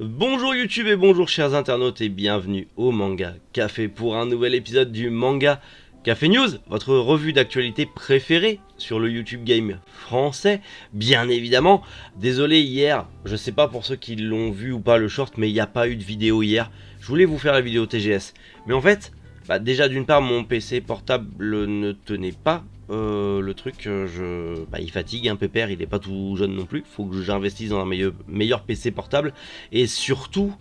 Bonjour YouTube et bonjour chers internautes et bienvenue au Manga Café pour un nouvel épisode du Manga Café News, votre revue d'actualité préférée sur le YouTube Game français, bien évidemment. Désolé hier, je sais pas pour ceux qui l'ont vu ou pas le short, mais il n'y a pas eu de vidéo hier. Je voulais vous faire la vidéo TGS, mais en fait, déjà d'une part mon PC portable ne tenait pas. Le truc, il fatigue un pépère, il est pas tout jeune non plus. Faut que j'investisse dans un meilleur PC portable. Et surtout,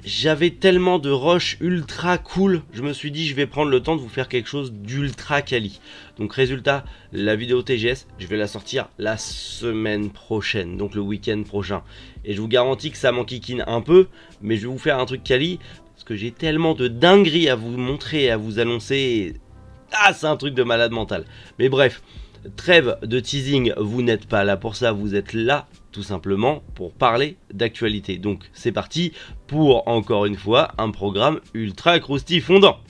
j'avais tellement de rush ultra cool. Je me suis dit, je vais prendre le temps de vous faire quelque chose d'ultra quali. Donc résultat, la vidéo TGS, je vais la sortir la semaine prochaine, donc le week-end prochain. Et je vous garantis que ça m'enquiquine un peu, mais je vais vous faire un truc quali parce que j'ai tellement de dingueries à vous montrer, à vous annoncer. Ah, c'est un truc de malade mental. Mais bref, trêve de teasing, vous n'êtes pas là pour ça, vous êtes là tout simplement pour parler d'actualité. Donc c'est parti pour, encore une fois, un programme ultra croustillant fondant.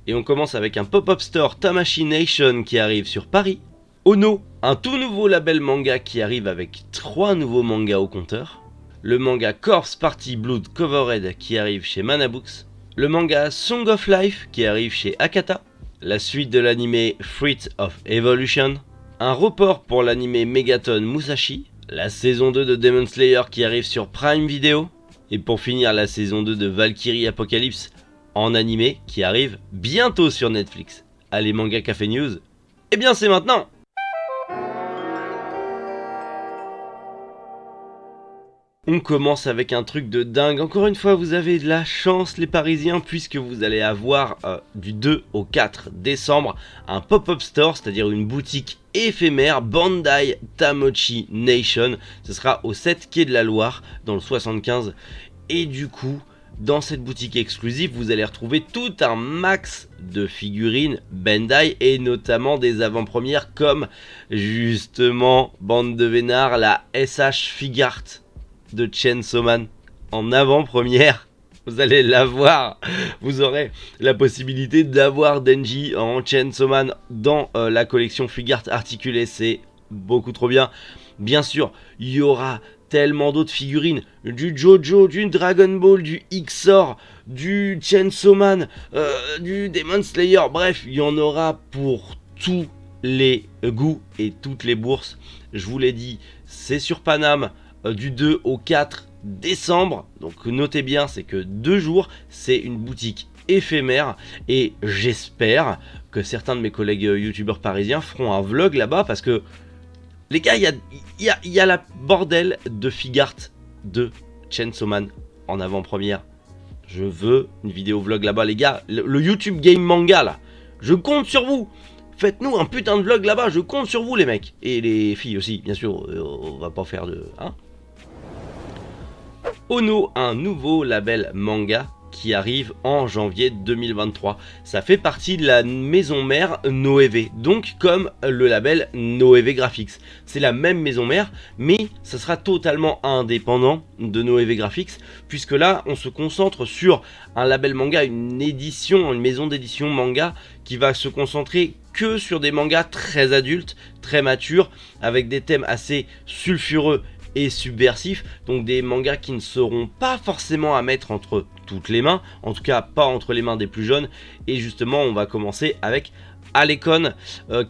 Et on commence avec un pop-up store Tamashii Nation qui arrive sur Paris. Ono, un tout nouveau label manga qui arrive avec 3 nouveaux mangas au compteur. Le manga Corpse Party Blood Covered qui arrive chez Manabooks. Le manga Song of Life qui arrive chez Akata, la suite de l'anime Fruit of Evolution, un report pour l'anime Megaton Musashi, la saison 2 de Demon Slayer qui arrive sur Prime Video, et pour finir la saison 2 de Valkyrie Apocalypse en anime qui arrive bientôt sur Netflix. Allez, Manga Café News, eh bien c'est maintenant! On commence avec un truc de dingue. Encore une fois, vous avez de la chance les Parisiens puisque vous allez avoir du 2 au 4 décembre un pop-up store, c'est-à-dire une boutique éphémère Bandai Tamashii Nation. Ce sera au 7 quai de la Loire dans le 75 et du coup, dans cette boutique exclusive, vous allez retrouver tout un max de figurines Bandai et notamment des avant-premières comme justement, bande de vénards, la SH Figart de Chainsaw Man en avant-première. Vous allez l'avoir. Vous aurez la possibilité d'avoir Denji en Chainsaw Man dans la collection Figart articulée. C'est beaucoup trop bien. Bien sûr, il y aura tellement d'autres figurines. Du Jojo, du Dragon Ball, du XOR, du Chainsaw Man, du Demon Slayer. Bref, il y en aura pour tous les goûts et toutes les bourses. Je vous l'ai dit, c'est sur Paname. Du 2 au 4 décembre, donc notez bien, c'est que 2 jours, c'est une boutique éphémère et j'espère que certains de mes collègues youtubeurs parisiens feront un vlog là-bas parce que les gars, il y a la bordel de Figart de Chainsaw Man en avant-première. Je veux une vidéo vlog là-bas les gars, le YouTube Game Manga là, je compte sur vous. Faites-nous un putain de vlog là-bas, je compte sur vous les mecs. Et les filles aussi, bien sûr, on va pas faire de... Hein. Ono, un nouveau label manga qui arrive en janvier 2023. Ça fait partie de la maison mère Noévé, donc comme le label Noévé Graphics. C'est la même maison mère, mais ça sera totalement indépendant de Noévé Graphics, puisque là, on se concentre sur un label manga, une maison d'édition manga qui va se concentrer que sur des mangas très adultes, très matures, avec des thèmes assez sulfureux et subversifs, donc des mangas qui ne seront pas forcément à mettre entre toutes les mains, en tout cas pas entre les mains des plus jeunes. Et justement on va commencer avec Alekon,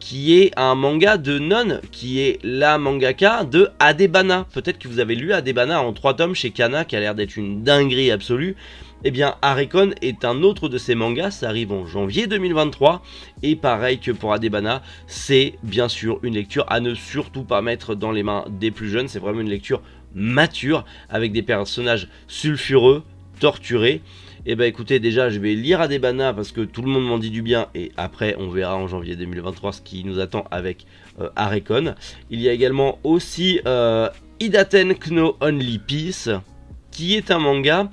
qui est un manga de Non, qui est la mangaka de Adebana. Peut-être que vous avez lu Adebana en 3 tomes chez Kana, qui a l'air d'être une dinguerie absolue. Eh bien, Alekon est un autre de ces mangas, ça arrive en janvier 2023, et pareil que pour Adebana, c'est bien sûr une lecture à ne surtout pas mettre dans les mains des plus jeunes, c'est vraiment une lecture mature, avec des personnages sulfureux, torturés. Et bah écoutez, déjà je vais lire Adebana parce que tout le monde m'en dit du bien, et après on verra en janvier 2023 ce qui nous attend avec Alekon. Il y a également aussi Idaten Kno Only Peace, qui est un manga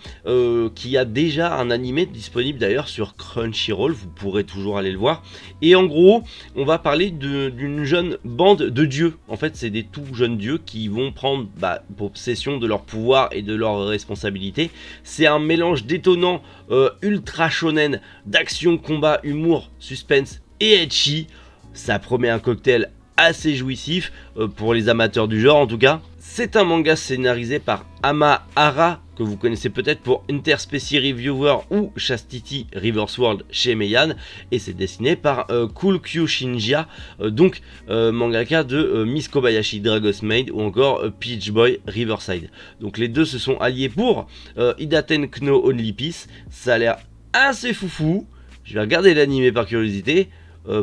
qui a déjà un animé disponible d'ailleurs sur Crunchyroll, vous pourrez toujours aller le voir. Et en gros, on va parler d'une jeune bande de dieux. En fait, c'est des tout jeunes dieux qui vont prendre possession de leur pouvoir et de leurs responsabilités. C'est un mélange détonnant, ultra shonen, d'action, combat, humour, suspense et ecchi. Ça promet un cocktail assez jouissif pour les amateurs du genre en tout cas. C'est un manga scénarisé par Ama Hara, que vous connaissez peut-être pour Interspecies Reviewer ou Chastity Reverse World chez Meian, et c'est dessiné par Cool Kyu Shinja, mangaka de Miss Kobayashi Dragon's Maid ou encore Peach Boy Riverside. Donc les deux se sont alliés pour Idaten Kno Only Piece. Ça a l'air assez foufou. Je vais regarder l'anime par curiosité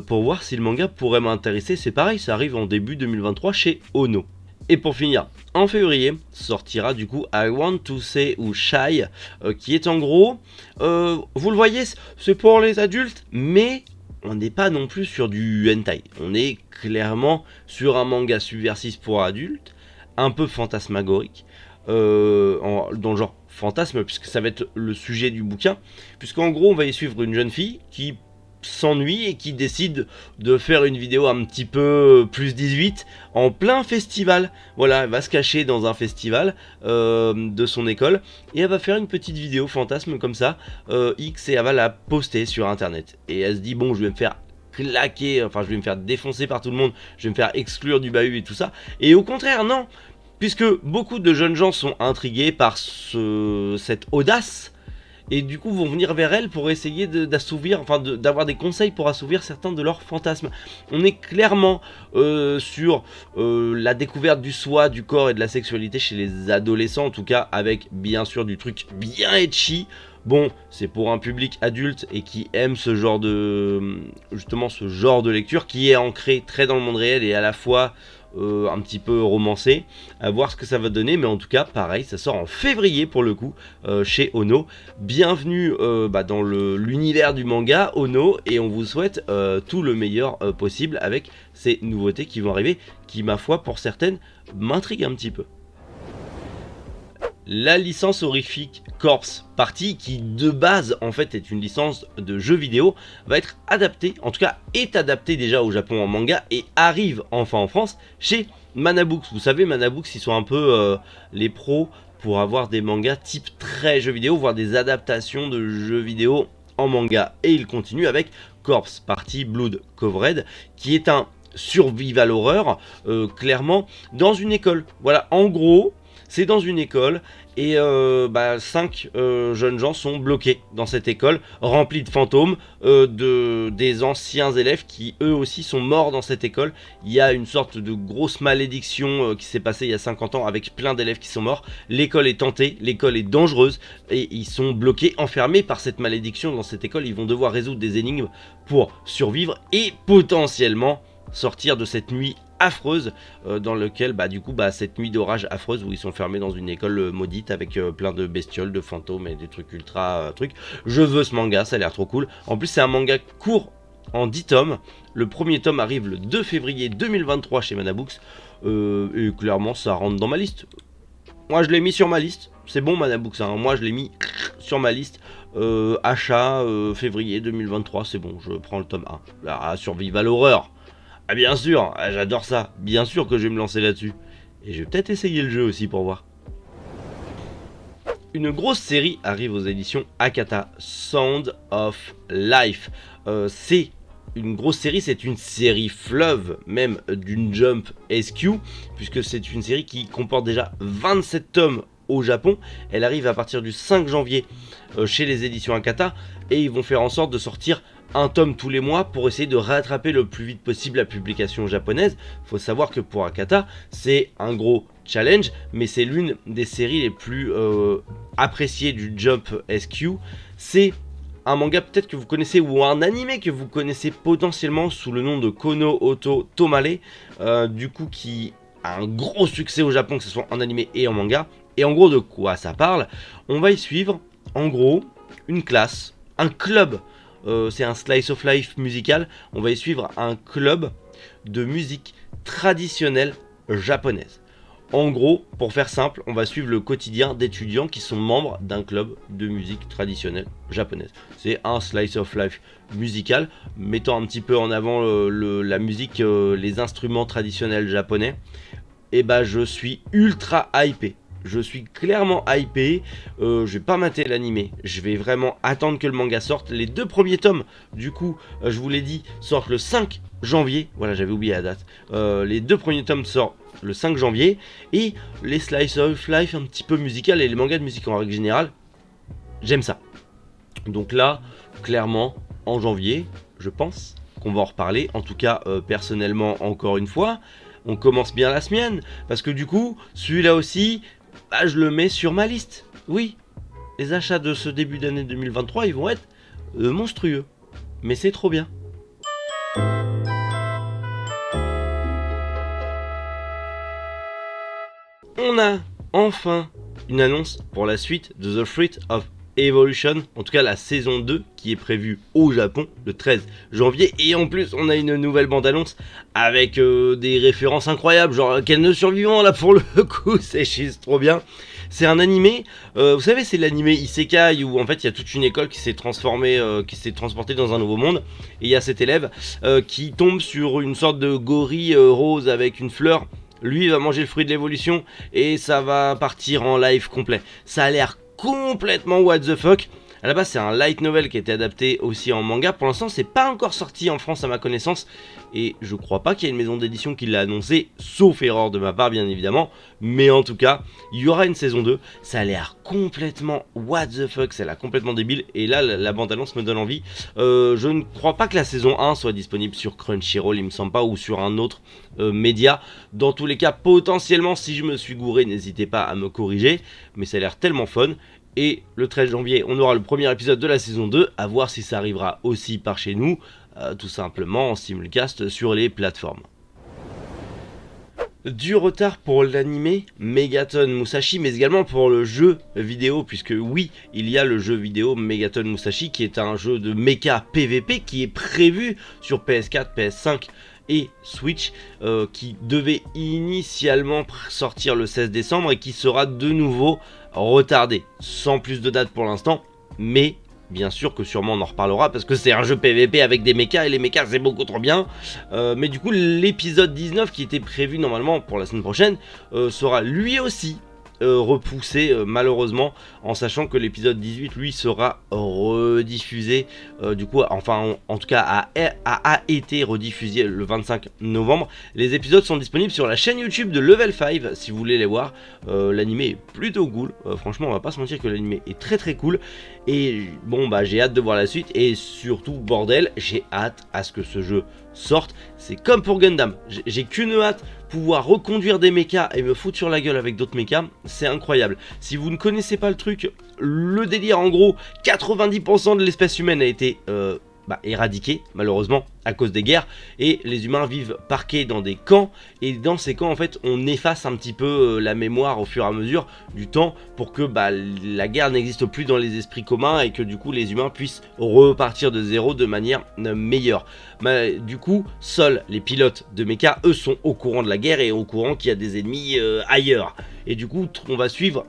pour voir si le manga pourrait m'intéresser. C'est pareil, ça arrive en début 2023 chez Ono. Et pour finir, en février, sortira du coup I Want to Say ou Shy, qui est en gros, vous le voyez, c'est pour les adultes, mais on n'est pas non plus sur du hentai. On est clairement sur un manga subversif pour adultes, un peu fantasmagorique, dans le genre fantasme, puisque ça va être le sujet du bouquin, puisqu'en gros on va y suivre une jeune fille qui s'ennuie et qui décide de faire une vidéo un petit peu plus 18 en plein festival. Voilà, elle va se cacher dans un festival de son école et elle va faire une petite vidéo fantasme comme ça, X, et elle va la poster sur internet. Et elle se dit bon, je vais me faire claquer, enfin je vais me faire défoncer par tout le monde, je vais me faire exclure du bahut et tout ça. Et au contraire, non, puisque beaucoup de jeunes gens sont intrigués par cette audace, et du coup vont venir vers elle pour essayer d'assouvir, enfin d'avoir des conseils pour assouvir certains de leurs fantasmes. On est clairement sur la découverte du soi, du corps et de la sexualité chez les adolescents, en tout cas avec bien sûr du truc bien etchi. Bon, c'est pour un public adulte et qui aime ce genre de, justement ce genre de lecture qui est ancré très dans le monde réel et à la fois un petit peu romancé, à voir ce que ça va donner, mais en tout cas pareil, ça sort en février pour le coup chez Ono. Bienvenue dans l'univers du manga Ono, et on vous souhaite tout le meilleur possible avec ces nouveautés qui vont arriver, qui ma foi pour certaines m'intriguent un petit peu. La licence horrifique Corpse Party, qui de base en fait est une licence de jeux vidéo, va être adaptée, en tout cas est adaptée déjà au Japon en manga et arrive enfin en France chez Manabooks. Vous savez, Manabooks, ils sont un peu les pros pour avoir des mangas type très jeux vidéo, voire des adaptations de jeux vidéo en manga. Et ils continuent avec Corpse Party Blood Covered, qui est un survival horror, clairement dans une école. Voilà, en gros, c'est dans une école et 5 jeunes gens sont bloqués dans cette école remplie de fantômes, des anciens élèves qui eux aussi sont morts dans cette école. Il y a une sorte de grosse malédiction qui s'est passée il y a 50 ans avec plein d'élèves qui sont morts. L'école est tentée, l'école est dangereuse et ils sont bloqués, enfermés par cette malédiction dans cette école. Ils vont devoir résoudre des énigmes pour survivre et potentiellement sortir de cette nuit affreuse dans lequel cette nuit d'orage affreuse où ils sont fermés dans une école maudite avec plein de bestioles, de fantômes et des trucs ultra trucs. Je veux ce manga, ça a l'air trop cool. En plus c'est un manga court en 10 tomes. Le premier tome arrive le 2 février 2023 chez Manabooks et clairement ça rentre dans ma liste. Moi je l'ai mis sur ma liste, c'est bon Manabooks, hein. Moi je l'ai mis sur ma liste. Achat février 2023, c'est bon, je prends le tome 1. La Survival Horror. Ah bien sûr, j'adore ça, bien sûr que je vais me lancer là-dessus. Et je vais peut-être essayer le jeu aussi pour voir. Une grosse série arrive aux éditions Akata, Sound of Life. C'est une grosse série, c'est une série fleuve même d'une Jump SQ, puisque c'est une série qui comporte déjà 27 tomes au Japon. Elle arrive à partir du 5 janvier chez les éditions Akata, et ils vont faire en sorte de sortir un tome tous les mois pour essayer de rattraper le plus vite possible la publication japonaise. Faut savoir que pour Akata, c'est un gros challenge, mais c'est l'une des séries les plus appréciées du Jump SQ. C'est un manga peut-être que vous connaissez, ou un animé que vous connaissez potentiellement sous le nom de Kono Oto Tomare, du coup qui a un gros succès au Japon, que ce soit en animé et en manga. Et en gros, de quoi ça parle? On va y suivre en gros une classe, un club. C'est un slice of life musical. On va y suivre un club de musique traditionnelle japonaise. En gros, pour faire simple, on va suivre le quotidien d'étudiants qui sont membres d'un club de musique traditionnelle japonaise. C'est un slice of life musical, mettant un petit peu en avant la musique, les instruments traditionnels japonais. Et je suis ultra hypé. je suis clairement hypé. Je vais pas mater l'animé, je vais vraiment attendre que le manga sorte. Les 2 premiers tomes, du coup, je vous l'ai dit, sortent le 5 janvier. Voilà, j'avais oublié la date. Les 2 premiers tomes sortent le 5 janvier. Et les slice of life un petit peu musical et les mangas de musique en règle générale, j'aime ça. Donc là, clairement, en janvier, je pense qu'on va en reparler. En tout cas, personnellement, encore une fois, on commence bien la semaine. Parce que du coup, celui-là aussi, bah, je le mets sur ma liste. Oui, les achats de ce début d'année 2023, ils vont être monstrueux. Mais c'est trop bien. On a enfin une annonce pour la suite de The Fruit of Evolution, en tout cas la saison 2 qui est prévue au Japon le 13 janvier. Et en plus on a une nouvelle bande-annonce avec des références incroyables, genre quel ne survivant là pour le coup, c'est juste trop bien. C'est un animé, vous savez, c'est l'animé Isekai où en fait il y a toute une école qui s'est transformée, qui s'est transportée dans un nouveau monde. Et il y a cet élève qui tombe sur une sorte de gorille rose avec une fleur. Lui il va manger le fruit de l'évolution et ça va partir en live complet. Ça a l'air complètement what the fuck. À la base c'est un light novel qui a été adapté aussi en manga. Pour l'instant c'est pas encore sorti en France à ma connaissance. Et je crois pas qu'il y ait une maison d'édition qui l'a annoncé, sauf erreur de ma part bien évidemment. Mais en tout cas, il y aura une saison 2. Ça a l'air complètement what the fuck, ça a l'air complètement débile. Et là la bande-annonce me donne envie. Je ne crois pas que la saison 1 soit disponible sur Crunchyroll, il me semble pas, ou sur un autre média. Dans tous les cas, potentiellement, si je me suis gouré, n'hésitez pas à me corriger. Mais ça a l'air tellement fun. Et le 13 janvier, on aura le premier épisode de la saison 2, à voir si ça arrivera aussi par chez nous, tout simplement en simulcast sur les plateformes. Du retard pour l'animé Megaton Musashi, mais également pour le jeu vidéo, puisque oui, il y a le jeu vidéo Megaton Musashi, qui est un jeu de mecha PVP qui est prévu sur PS4, PS5 et Switch, qui devait initialement sortir le 16 décembre et qui sera de nouveau retardé, sans plus de date pour l'instant, mais bien sûr que sûrement on en reparlera parce que c'est un jeu PVP avec des mechas et les mechas c'est beaucoup trop bien. Mais du coup l'épisode 19 qui était prévu normalement pour la semaine prochaine sera lui aussi repoussé malheureusement, en sachant que l'épisode 18 lui sera rediffusé du coup, enfin en tout cas a été rediffusé le 25 novembre. Les épisodes sont disponibles sur la chaîne YouTube de Level 5 si vous voulez les voir. L'animé est plutôt cool, franchement on va pas se mentir que l'animé est très très cool. Et bon bah j'ai hâte de voir la suite et surtout bordel, j'ai hâte à ce que ce jeu sorte. C'est comme pour Gundam, j'ai qu'une hâte, pouvoir reconduire des mechas et me foutre sur la gueule avec d'autres mechas, c'est incroyable. Si vous ne connaissez pas le truc, le délire en gros, 90% de l'espèce humaine a été éradiqué malheureusement à cause des guerres et les humains vivent parqués dans des camps, et dans ces camps en fait on efface un petit peu la mémoire au fur et à mesure du temps pour que la guerre n'existe plus dans les esprits communs et que du coup les humains puissent repartir de zéro de manière meilleure. Du coup seuls les pilotes de mecha eux sont au courant de la guerre et au courant qu'il y a des ennemis ailleurs, et du coup on va suivre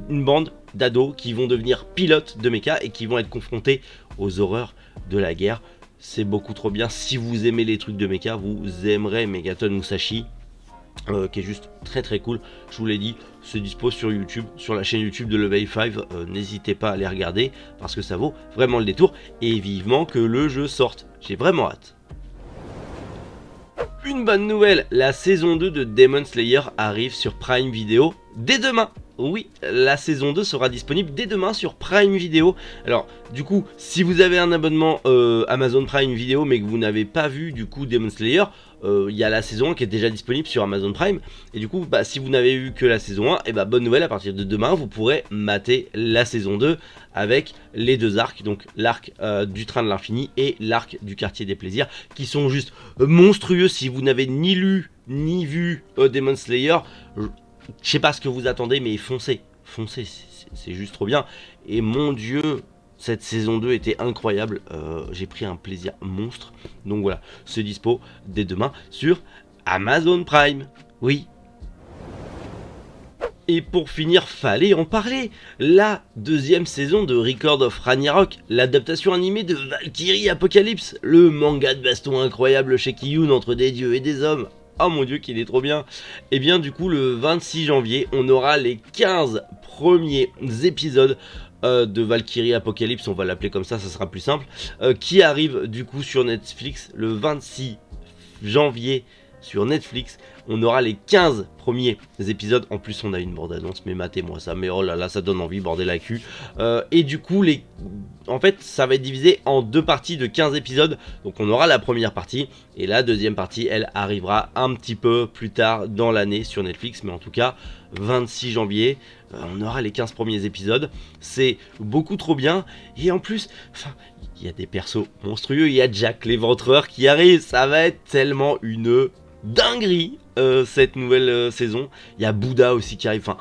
une bande d'ados qui vont devenir pilotes de mecha et qui vont être confrontés aux horreurs de la guerre. C'est beaucoup trop bien. Si vous aimez les trucs de mecha, vous aimerez Megaton Musashi, qui est juste très très cool. Je vous l'ai dit, c'est dispo sur YouTube, sur la chaîne YouTube de Level 5. N'hésitez pas à les regarder parce que ça vaut vraiment le détour, et vivement que le jeu sorte. J'ai vraiment hâte. Une bonne nouvelle, la saison 2 de Demon Slayer arrive sur Prime Video dès demain. Oui, la saison 2 sera disponible dès demain sur Prime Video. Alors, du coup, si vous avez un abonnement Amazon Prime Video mais que vous n'avez pas vu du coup Demon Slayer, il y a la saison 1 qui est déjà disponible sur Amazon Prime. Et du coup, si vous n'avez vu que la saison 1, et bonne nouvelle, à partir de demain, vous pourrez mater la saison 2 avec les deux arcs. Donc l'arc du train de l'infini et l'arc du quartier des plaisirs, qui sont juste monstrueux. Si vous n'avez ni lu ni vu Demon Slayer, je sais pas ce que vous attendez, mais foncez, c'est juste trop bien. Et mon dieu, cette saison 2 était incroyable, j'ai pris un plaisir monstre. Donc voilà, c'est dispo dès demain sur Amazon Prime, oui. Et pour finir, fallait en parler, la deuxième saison de Record of Ragnarok, l'adaptation animée de Valkyrie Apocalypse, le manga de baston incroyable chez Kiyun entre des dieux et des hommes. Oh mon dieu qu'il est trop bien. Et bien du coup le 26 janvier on aura les 15 premiers épisodes de Valkyrie Apocalypse, on va l'appeler comme ça sera plus simple, qui arrive du coup sur Netflix le 26 janvier sur Netflix. On aura les 15 premiers épisodes. En plus on a une bande-annonce, mais matez-moi ça, mais oh là là ça donne envie, bordel à cul. Et du coup en fait ça va être divisé en deux parties de 15 épisodes. Donc on aura la première partie et la deuxième partie elle arrivera un petit peu plus tard dans l'année sur Netflix. Mais en tout cas 26 janvier on aura les 15 premiers épisodes. C'est beaucoup trop bien. Et en plus, enfin, il y a des persos monstrueux. Il y a Jack l'éventreur qui arrive. Ça va être tellement une dinguerie cette nouvelle saison. Il y a Bouddha aussi qui arrive. Enfin,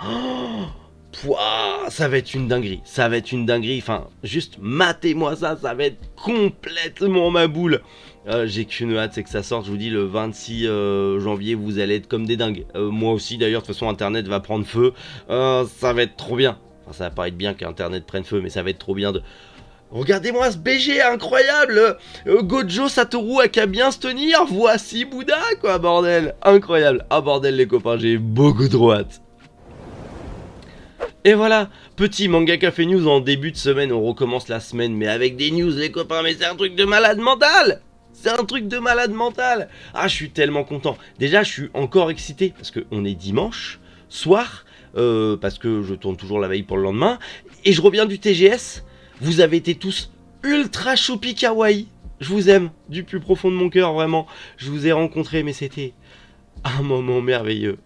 ça va être une dinguerie. Ça va être une dinguerie. Enfin, juste matez-moi ça. Ça va être complètement ma boule. J'ai qu'une hâte, c'est que ça sorte. Je vous dis, le 26 janvier, vous allez être comme des dingues. Moi aussi, d'ailleurs, de toute façon, Internet va prendre feu. Ça va être trop bien. Enfin, ça va pas être bien qu'Internet prenne feu, mais ça va être trop bien de... Regardez-moi ce BG incroyable. Gojo Satoru a qu'à bien se tenir. Voici Bouddha, quoi, bordel. Incroyable. Ah, bordel, les copains, j'ai beaucoup trop hâte. Et voilà, petit Manga Café News en début de semaine. On recommence la semaine, mais avec des news, les copains. Mais c'est un truc de malade mental. C'est un truc de malade mental. Ah, je suis tellement content. Déjà, je suis encore excité parce qu'on est dimanche soir, parce que je tourne toujours la veille pour le lendemain. Et je reviens du TGS. Vous avez été tous ultra choupi kawaii. Je vous aime du plus profond de mon cœur, vraiment. Je vous ai rencontré, mais c'était un moment merveilleux.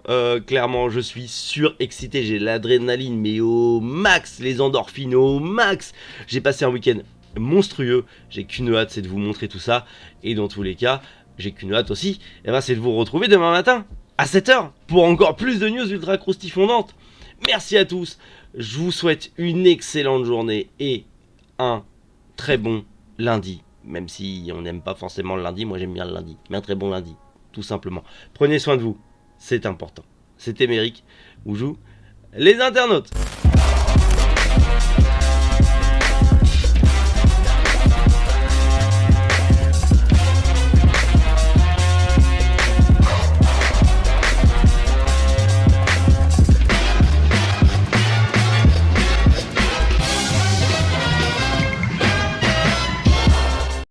Clairement, je suis surexcité. J'ai l'adrénaline, mais au max. Les endorphines au max. J'ai passé un week-end monstrueux. J'ai qu'une hâte, c'est de vous montrer tout ça. Et dans tous les cas, j'ai qu'une hâte aussi, c'est de vous retrouver demain matin à 7 h pour encore plus de news ultra croustifondantes. Merci à tous. Je vous souhaite une excellente journée et un très bon lundi. Même si on n'aime pas forcément le lundi, moi j'aime bien le lundi. Mais un très bon lundi, tout simplement. Prenez soin de vous, c'est important. C'était Méric, où joue les internautes.